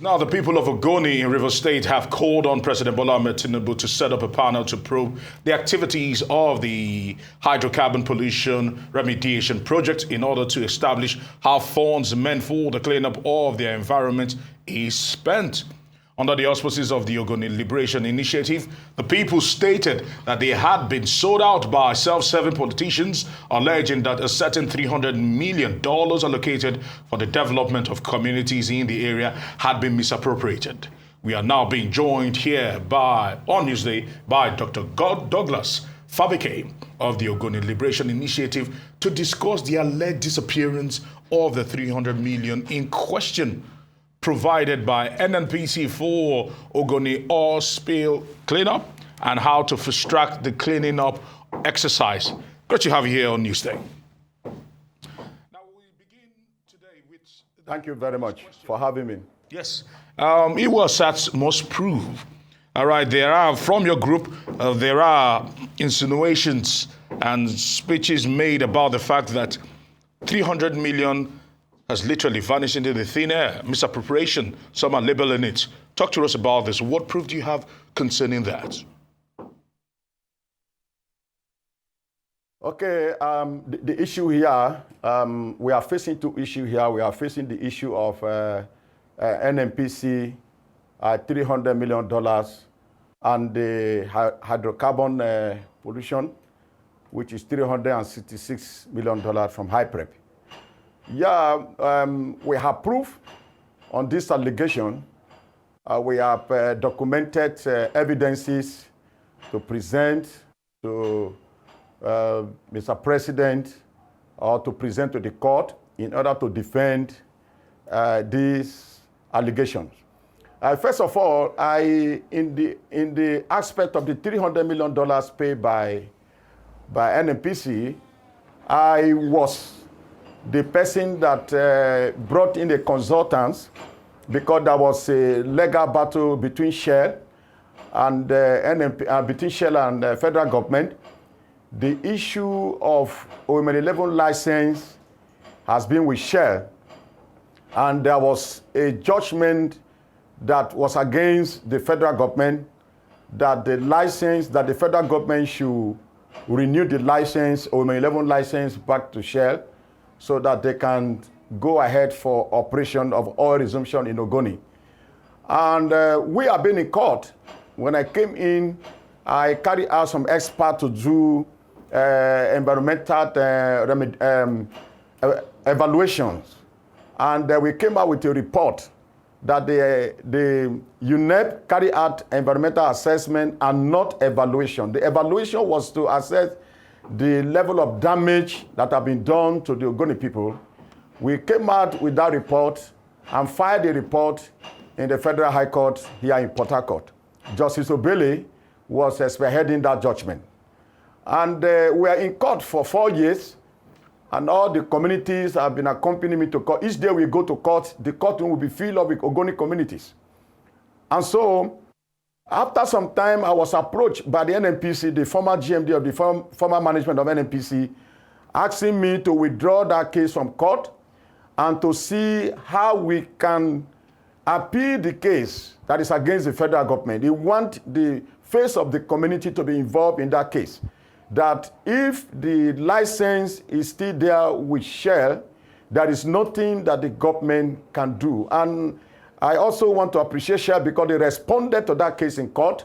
Now, the people of Ogoni in Rivers State have called on President Bola Ahmed Tinubu to set up a panel to probe the activities of the hydrocarbon pollution remediation project in order to establish how funds meant for the cleanup of their environment is spent. Under the auspices of the Ogoni Liberation Initiative, the people stated that they had been sold out by self-serving politicians, alleging that a certain $300 million allocated for the development of communities in the area had been misappropriated. We are now being joined here on Newsday by Dr. Douglas Fabeke of the Ogoni Liberation Initiative to discuss the alleged disappearance of the $300 million in question, provided by NNPC for Ogoni oil spill cleanup and how to fast-track the cleaning up exercise. Great to have you here on Newsday. Now we begin today with... Thank you very much for having me. Yes. It was that must prove. All right, there are, from your group, there are insinuations and speeches made about the fact that 300 million has literally vanished into the thin air. Misappropriation, some are labeling it. Talk to us about this. What proof do you have concerning that? Okay, the issue here, we are facing two issues here. We are facing the issue of NNPC, $300 million, and the hydrocarbon pollution, which is $366 million from high prep. Yeah, we have proof on this allegation. We have documented evidences to present to Mr. President or to present to the court in order to defend these allegations. First of all, in the aspect of the $300 million paid by NNPC, I was the person that brought in the consultants because there was a legal battle between Shell and between Shell and the federal government. The issue of OML 11 license has been with Shell, and there was a judgment that was against the federal government that the federal government should renew the license, OML 11 license, back to Shell, so that they can go ahead for operation of oil resumption in Ogoni. And we have been in court. When I came in, I carried out some experts to do environmental evaluations. And we came out with a report that the UNEP carried out environmental assessment and not evaluation. The evaluation was to assess the level of damage that have been done to the Ogoni people. We came out with that report and filed the report in the Federal High Court here in Port Harcourt. Justice Obele was spearheading that judgment. And we are in court for 4 years, and all the communities have been accompanying me to court. Each day we go to court, the courtroom will be filled up with Ogoni communities. And so, after some time, I was approached by the NNPC, the former GMD of the former management of NNPC, asking me to withdraw that case from court and to see how we can appeal the case that is against the federal government. They want the face of the community to be involved in that case. That if the license is still there with Shell, there is nothing that the government can do. And I also want to appreciate Shell because they responded to that case in court.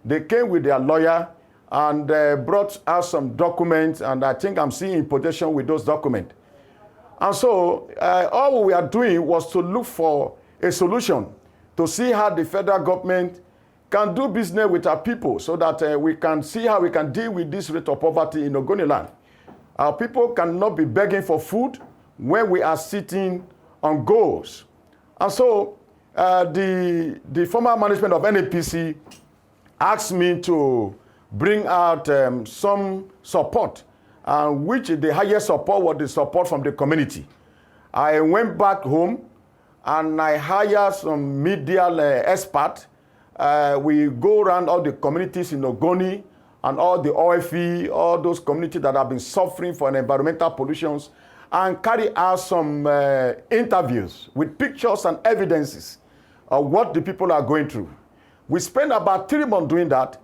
They came with their lawyer and brought us some documents, and I think I'm seeing in possession with those documents. And so all we are doing was to look for a solution to see how the federal government can do business with our people so that we can see how we can deal with this rate of poverty in Ogoni land. Our people cannot be begging for food when we are sitting on goals. And so the former management of NNPC asked me to bring out some support, which the highest support was the support from the community. I went back home and I hired some media experts. We go around all the communities in Ogoni and all the OFE, all those communities that have been suffering from environmental pollutions, and carry out some interviews with pictures and evidences what the people are going through. We spent about 3 months doing that.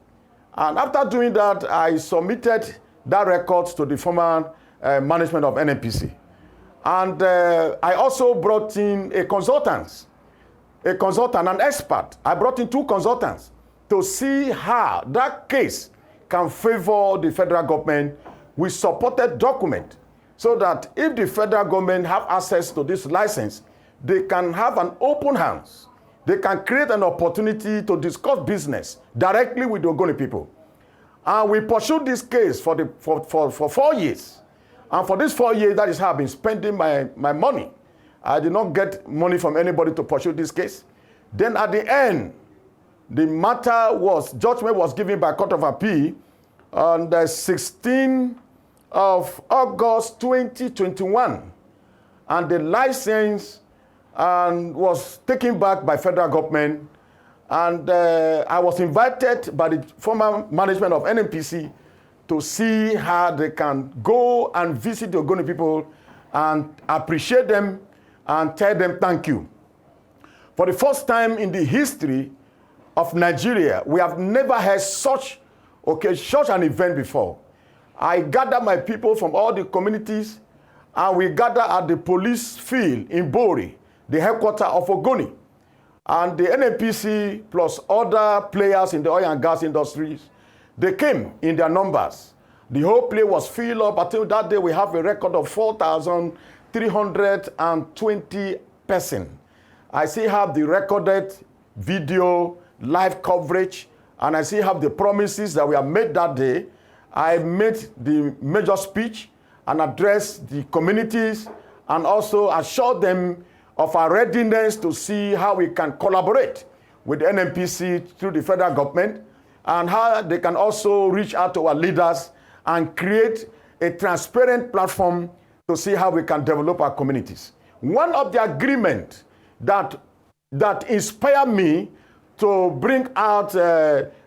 And after doing that, I submitted that record to the former management of NNPC. And I also brought in a consultant, an expert. I brought in 2 consultants to see how that case can favor the federal government with supported document, so that if the federal government have access to this license, they can have an open hands. They can create an opportunity to discuss business directly with the Ogoni people. And we pursued this case for 4 years. And for these 4 years, that is how I've been spending my money. I did not get money from anybody to pursue this case. Then at the end, the judgment was given by Court of Appeal on the 16th of August 2021. And the license was taken back by federal government. And I was invited by the former management of NNPC to see how they can go and visit the Ogoni people and appreciate them and tell them thank you. For the first time in the history of Nigeria, we have never had such an event before. I gathered my people from all the communities, and we gathered at the police field in Bori, the headquarters of Ogoni. And the NNPC plus other players in the oil and gas industries, they came in their numbers. The whole place was filled up. Until that day, we have a record of 4,320 persons. I still have the recorded video, live coverage, and I still have the promises that we have made that day. I made the major speech and addressed the communities and also assured them of our readiness to see how we can collaborate with the NNPC through the federal government, and how they can also reach out to our leaders and create a transparent platform to see how we can develop our communities. One of the agreements that inspired me to bring out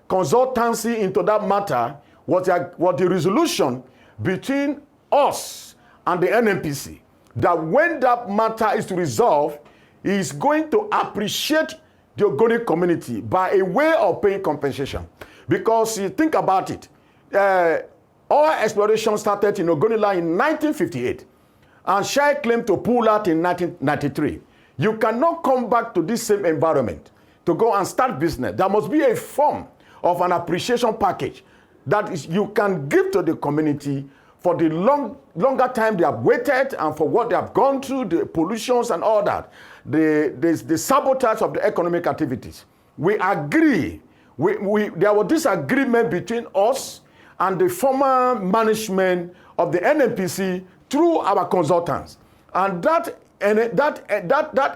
consultancy into that matter was the resolution between us and the NNPC, that when that matter is resolved, he is going to appreciate the Ogoni community by a way of paying compensation. Because you think about it, oil exploration started in Ogoni land in 1958, and Shai claimed to pull out in 1993. You cannot come back to this same environment to go and start business. There must be a form of an appreciation package that is you can give to the community for the longer time they have waited and for what they have gone through, the pollutions and all that, the sabotage of the economic activities. We agree. There was this agreement between us and the former management of the NNPC through our consultants. And that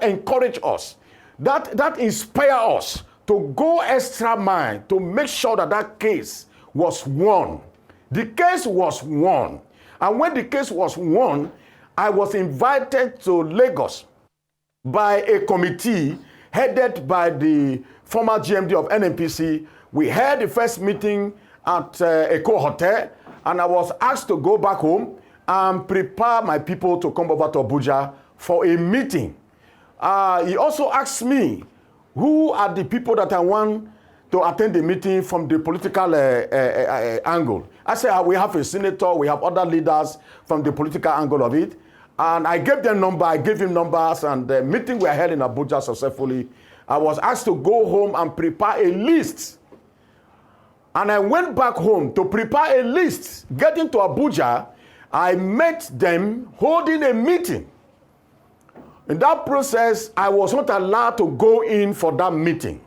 encouraged us, that inspired us to go extra mile to make sure that that case was won. The case was won. And when the case was won, I was invited to Lagos by a committee headed by the former GMD of NNPC. We had the first meeting at Eco Hotel, and I was asked to go back home and prepare my people to come over to Abuja for a meeting. He also asked me, who are the people that I want to attend the meeting from the political angle? I said, we have a senator, we have other leaders from the political angle of it. And I gave them number, I gave him numbers, and the meeting we held in Abuja successfully. I was asked to go home and prepare a list. And I went back home to prepare a list. Getting to Abuja, I met them holding a meeting. In that process, I was not allowed to go in for that meeting.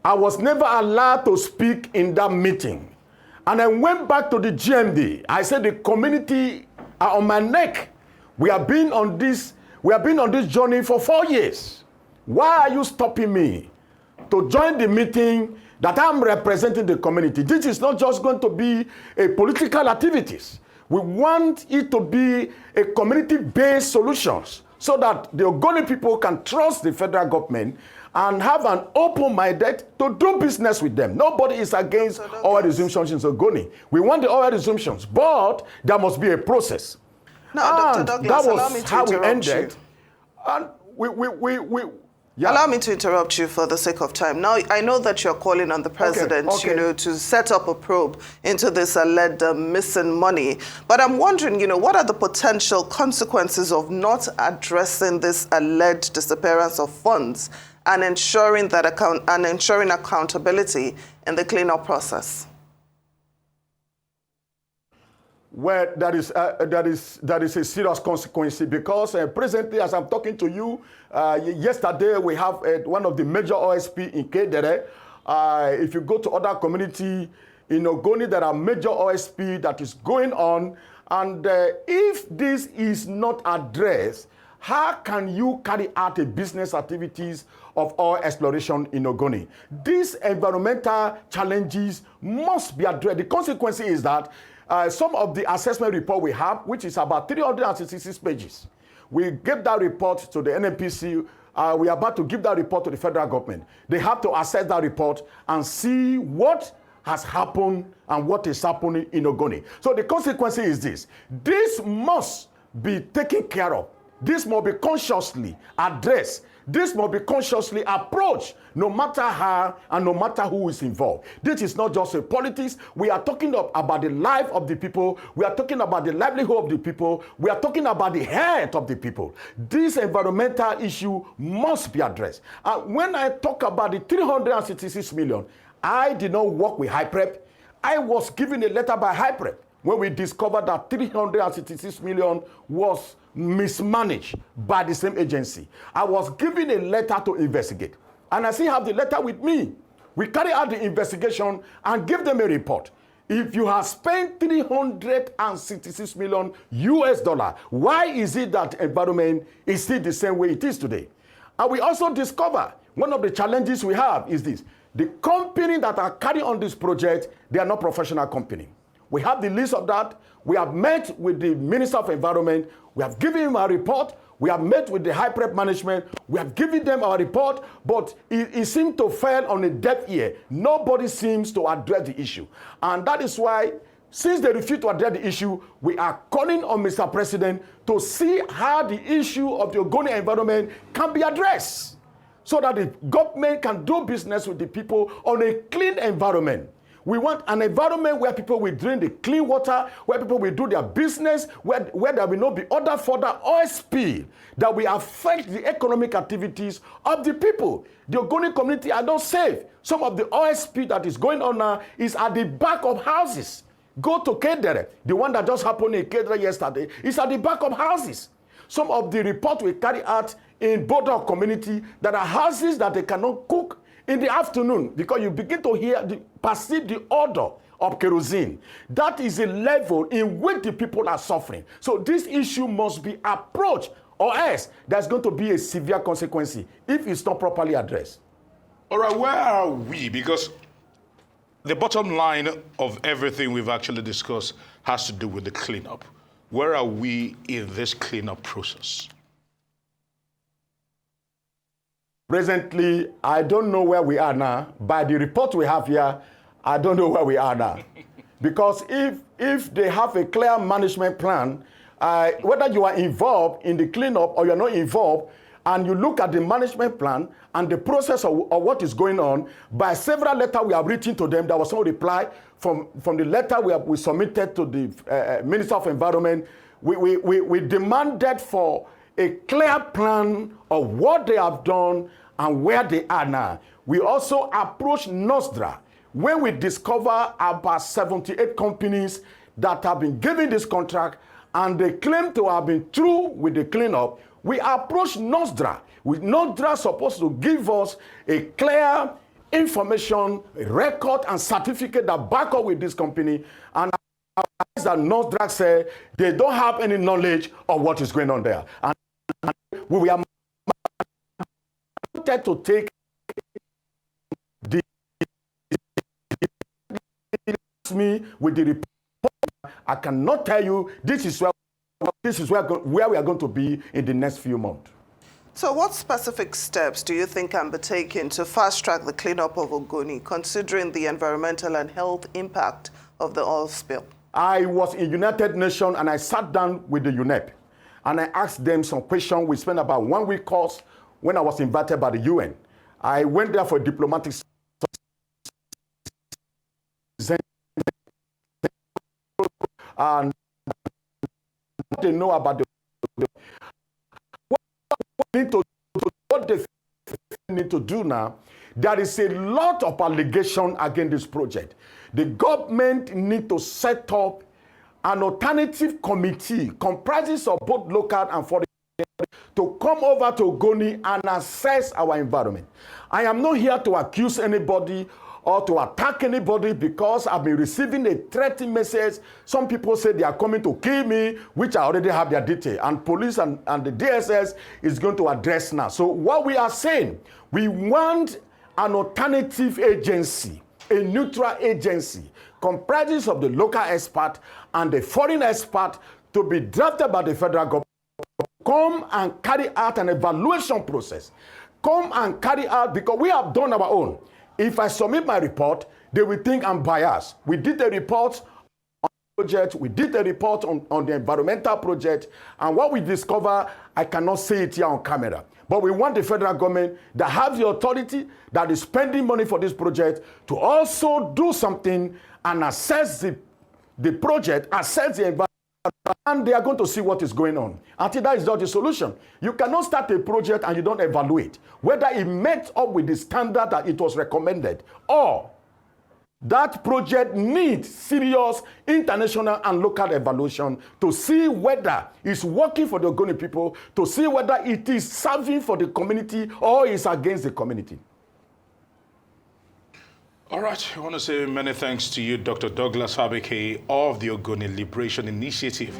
I was never allowed to speak in that meeting. And I went back to the GMD. I said, the community are on my neck. We have been on this journey for 4 years. Why are you stopping me to join the meeting that I'm representing the community? This is not just going to be a political activities. We want it to be a community-based solutions so that the Ogoni people can trust the federal government and have an open minded to do business with them. Nobody is against oil resumptions in Ogoni. We want the oil resumptions, but there must be a process. No, Dr. Douglas, that was how we ended. And Yeah. Allow me to interrupt you for the sake of time. Now, I know that you're calling on the president, Okay. to set up a probe into this alleged missing money. But I'm wondering, what are the potential consequences of not addressing this alleged disappearance of funds and ensuring accountability in the cleanup process? Well, that is a serious consequence because presently, as I'm talking to you, yesterday we have one of the major OSP in Kedere. If you go to other community in Ogoni, there are major OSP that is going on, and if this is not addressed, how can you carry out a business activities of oil exploration in Ogoni? These environmental challenges must be addressed. The consequence is that some of the assessment report we have, which is about 366 pages, we gave that report to the NNPC. We are about to give that report to the federal government. They have to assess that report and see what has happened and what is happening in Ogoni. So the consequence is this. This must be taken care of. This must be consciously addressed. This must be consciously approached, no matter how and no matter who is involved. This is not just a politics. We are talking about the life of the people. We are talking about the livelihood of the people. We are talking about the health of the people. This environmental issue must be addressed. When I talk about the 366 million, I did not work with HIPREP. I was given a letter by HIPREP when we discovered that 366 million was mismanaged by the same agency. I was given a letter to investigate, and I still have the letter with me. We carry out the investigation and give them a report. If you have spent 366 million US dollar, why is it that environment is still the same way it is today? And we also discover one of the challenges we have is this: the company that are carrying on this project, they are not professional company. We have the list of that. We have met with the Minister of Environment. We have given him our report. We have met with the HIPREP management. We have given them our report, but it seemed to fall on a deaf ear. Nobody seems to address the issue. And that is why, since they refuse to address the issue, we are calling on Mr. President to see how the issue of the Ogoni environment can be addressed so that the government can do business with the people on a clean environment. We want an environment where people will drink the clean water, where people will do their business, where there will not be other further oil spill that will affect the economic activities of the people. The Ogoni community are not safe. Some of the oil spill that is going on now is at the back of houses. Go to Kedere, the one that just happened in Kedere yesterday, is at the back of houses. Some of the reports we carry out in border community that are houses that they cannot cook in the afternoon because you begin to perceive the odor of kerosene. That is a level in which the people are suffering. So this issue must be approached, or else there's going to be a severe consequence if it's not properly addressed. All right, where are we? Because the bottom line of everything we've actually discussed has to do with the cleanup. Where are we in this cleanup process? Presently, I don't know where we are now. By the report we have here, I don't know where we are now. Because if they have a clear management plan, whether you are involved in the cleanup or you're not involved, and you look at the management plan and the process of what is going on, by several letters we have written to them, there was no reply from the letter we submitted to the Minister of Environment. We demanded for a clear plan of what they have done and where they are now. We also approached Nostra when we discover about 78 companies that have been given this contract and they claim to have been through with the cleanup. We approached Nostra. With Nostra supposed to give us a clear information, record, and certificate that back up with this company. And that Nostra said they don't have any knowledge of what is going on there. And we are wanted to take the me with the report. I cannot tell you this is where we are going to be in the next few months. So what specific steps do you think can be taken to fast-track the cleanup of Ogoni, considering the environmental and health impact of the oil spill? I was in United Nations and I sat down with the UNEP and I asked them some questions. We spent about 1 week course when I was invited by the UN. I went there for diplomatic and they know about what they need to do now. There is a lot of allegation against this project. The government need to set up an alternative committee comprising of both local and foreign to come over to Ogoni and assess our environment. I am not here to accuse anybody or to attack anybody because I've been receiving a threatening message. Some people say they are coming to kill me, which I already have their detail. And police and the DSS is going to address now. So what we are saying, we want an alternative agency, a neutral agency, comprising of the local expert and the foreign expert to be drafted by the federal government. Come and carry out an evaluation process. Come and carry out, because we have done our own. If I submit my report, they will think I'm biased. We did a report on the project, we did a report on the environmental project, and what we discover, I cannot say it here on camera. But we want the federal government that has the authority, that is spending money for this project, to also do something and assess the project, assess the environment, and they are going to see what is going on. Until that is not the solution. You cannot start a project and you don't evaluate whether it met up with the standard that it was recommended, or that project needs serious international and local evaluation to see whether it's working for the Ogoni people, to see whether it is serving for the community or is against the community. All right, I want to say many thanks to you, Dr. Douglas Fabeke of the Ogoni Liberation Initiative.